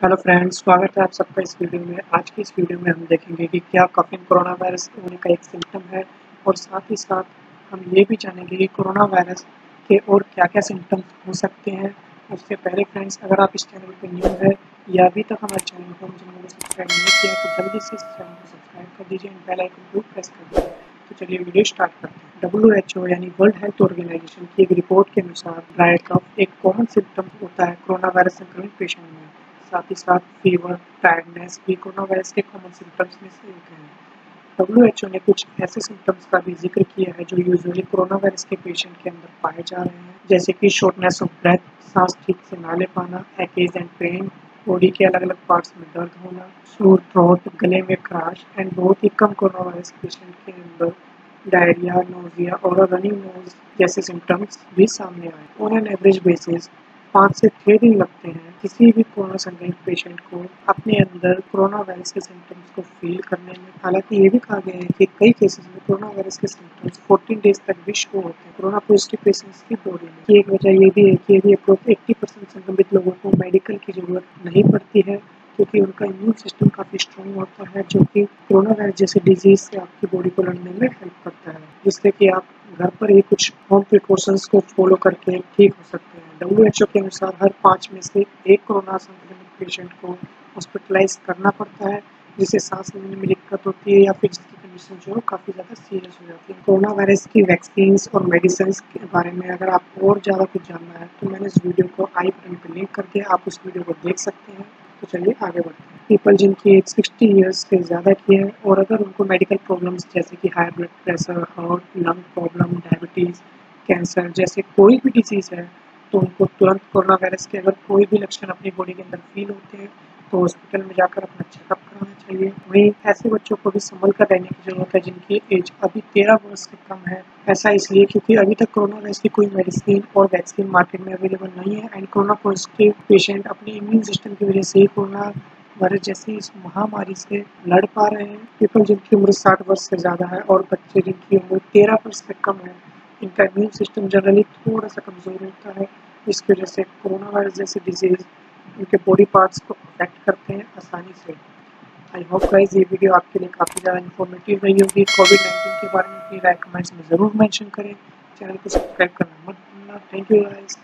Hello friends, स्वागत है आप सबका इस वीडियो में। आज की इस वीडियो में हम देखेंगे कि क्या कफिंग कोरोना वायरस होने का एक सिम्टम है और साथ ही साथ हम ये भी जानेंगे कि कोरोना वायरस के और क्या-क्या सिम्टम्स हो सकते हैं। उससे पहले फ्रेंड्स, अगर आप इस चैनल पे न्यू है या अभी तक हमारे चैनल को सब्सक्राइब नहीं किया तो जल्दी से इस चैनल को सब्सक्राइब कर दीजिए एंड बेल आइकन को प्रेस कर दीजिए। तो चलिए वीडियो स्टार्ट करते हैं। WHO यानी वर्ल्ड हेल्थ ऑर्गेनाइजेशन की एक रिपोर्ट के अनुसार ड्राई कफ एक कॉमन सिम्टम होता है कोरोना वायरस संक्रमित पेशेंट में। साथ ही साथ फीवर, टायर्डनेस भी कोरोना वायरस के कॉमन सिम्टम्स में से एक है। WHO ने कुछ ऐसे सिम्टम्स का भी जिक्र किया है जो यूजुअली कोरोना वायरस के पेशेंट के अंदर पाए जा रहे हैं, जैसे कि शॉर्टनेस ऑफ ब्रेथ, सांस ठीक से ना ले पाना, एक्कीज एंड पेन, बॉडी के अलग अलग पार्ट्स में दर्द होना, सूर थ्रोट, गले में खराश एंड बहुत ही कम कोरोना वायरस पेशेंट के अंदर डायरिया, नोजिया और रनिंग नोज जैसे सिम्टम्स भी सामने आए। ऑन एन एवरेज बेसिस 5 से 6 दिन लगते हैं किसी भी कोरोना संक्रमित पेशेंट को अपने अंदर कोरोना वायरस के सिम्टम्स को फील करने में। हालांकि ये भी कहा गया है कि कई केसेस में कोरोना वायरस के सिम्टम्स 14 डेज तक भी शो होते हैं कोरोना पॉजिटिव पेशेंट्स की बॉडी में। की एक वजह ये भी है कि यदि अप्रोच 80% संक्रमित लोगों को मेडिकल की जरूरत नहीं पड़ती है क्योंकि उनका इम्यून सिस्टम काफ़ी स्ट्रॉन्ग होता है, जो कि कोरोना वायरस जैसे डिजीज से आपकी बॉडी को लड़ने में हेल्प करता है, जिससे कि आप घर पर ही कुछ होम प्रिकॉशंस को फॉलो करके ठीक हो सकते हैं। WHO के अनुसार हर 5 में से एक कोरोना संक्रमित पेशेंट को हॉस्पिटलाइज करना पड़ता है, जिसे सांस लेने में दिक्कत होती है या फिर जिसकी कंडीशन जो है काफ़ी ज़्यादा सीरियस हो जाती है। कोरोना वायरस की वैक्सीन और मेडिसिन के बारे में अगर आपको और ज़्यादा कुछ जानना है तो मैंने इस वीडियो को आई बटन पर लिंक कर दिया, आप उस वीडियो को देख सकते हैं। तो चलिए आगे बढ़ते हैं। पीपल जिनकी एज 60 ईयर्स से ज़्यादा की है और अगर उनको मेडिकल प्रॉब्लम्स जैसे कि high blood pressure, heart, lung problem, diabetes, cancer जैसे कोई भी डिजीज़ है तो उनको तुरंत कोरोना वायरस के अगर कोई भी लक्षण अपनी बॉडी के अंदर फील होते हैं तो हॉस्पिटल में जाकर अपना चेकअप कराना चाहिए। वहीं ऐसे बच्चों को भी संभल कर रहने की ज़रूरत है जिनकी एज अभी 13 वर्ष से कम है। ऐसा इसलिए क्योंकि अभी तक कोरोना वायरस की कोई मेडिसिन और वैक्सीन मार्केट में अवेलेबल नहीं है एंड कोरोना पॉजिटिव पेशेंट अपने इम्यून सिस्टम की वजह से ही कोरोना वायरस जैसी इस महामारी से लड़ पा रहे हैं। पीपल जिनकी उम्र 60 वर्ष से ज़्यादा है और बच्चे जिनकी उम्र 13 वर्ष से कम है, इनका इम्यून सिस्टम जनरली थोड़ा सा कमज़ोर होता है, जिसकी वजह से कोरोना वायरस जैसे डिजीज़ उनके बॉडी पार्ट्स को अफेक्ट करते हैं आसानी से। आई होप गाइस ये वीडियो आपके लिए काफ़ी ज़्यादा इन्फॉर्मेटिव रही होगी। कोविड-19 के बारे में अपनी राय कमेंट्स में ज़रूर मेंशन करें। चैनल को सब्सक्राइब करना मत भूलना। Thank you guys.